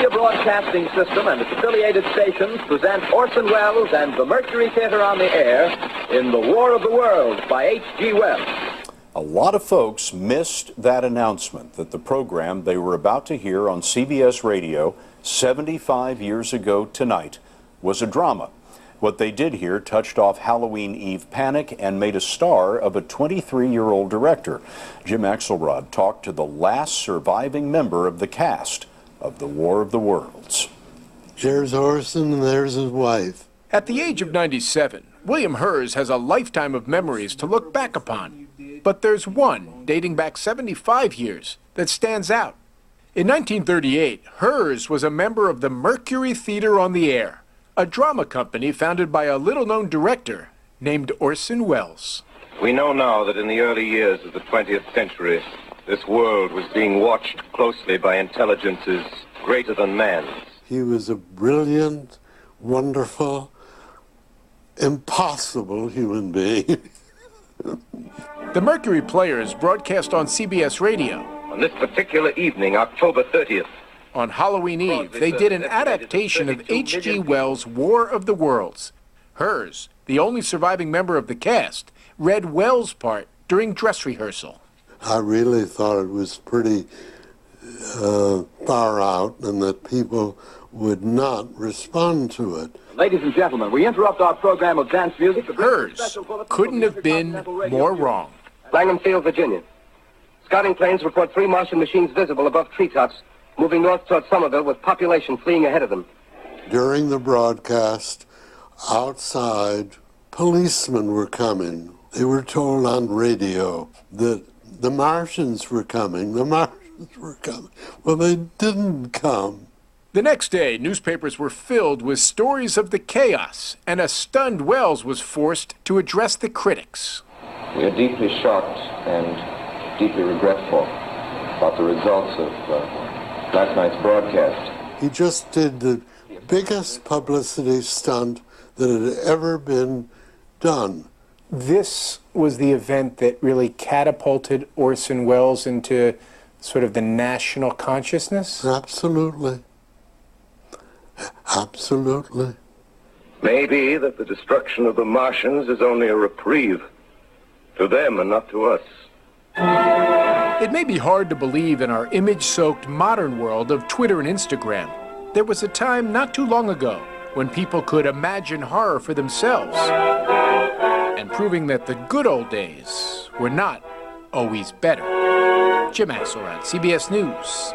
Columbia Broadcasting System and its affiliated stations present Orson Welles and the Mercury Theater on the Air in The War of the Worlds by H.G. Wells. A lot of folks missed that announcement that the program they were about to hear on CBS Radio 75 years ago tonight was a drama. What they did here touched off Halloween Eve panic and made a star of a 23-year-old director. Jim Axelrod talked to the last surviving member of the cast of The War of the Worlds. There's Orson and there's his wife. At the age of 97, William Hers has a lifetime of memories to look back upon. But there's one, dating back 75 years, that stands out. In 1938, Hers was a member of the Mercury Theater on the Air, a drama company founded by a little-known director named Orson Welles. We know now that in the early years of the 20th century, this world was being watched closely by intelligences greater than man's. He was a brilliant, wonderful, impossible human being. The Mercury Players broadcast on CBS Radio. On this particular evening, October 30th, on Halloween Eve, they did an adaptation of H.G. Wells' War of the Worlds. Hers, the only surviving member of the cast, read Wells' part during dress rehearsal. I really thought it was pretty far out and that people would not respond to it. Ladies and gentlemen, we interrupt our program of dance music. Hers couldn't have been more wrong. Langham Field, Virginia. Scouting planes report 3 Martian machines visible above treetops, moving north toward Somerville with population fleeing ahead of them. During the broadcast, outside, policemen were coming. They were told on radio that the Martians were coming. The Martians were coming. Well, they didn't come. The next day, newspapers were filled with stories of the chaos, and a stunned Wells was forced to address the critics. we are deeply shocked and deeply regretful about the results of last night's broadcast. He just did the biggest publicity stunt that had ever been done. This was the event that really catapulted Orson Welles into sort of the national consciousness? Absolutely. Absolutely. Maybe that the destruction of the Martians is only a reprieve to them and not to us. It may be hard to believe in our image-soaked modern world of Twitter and Instagram. There was a time not too long ago when people could imagine horror for themselves, and proving that the good old days were not always better. Jim Axelrod, CBS News.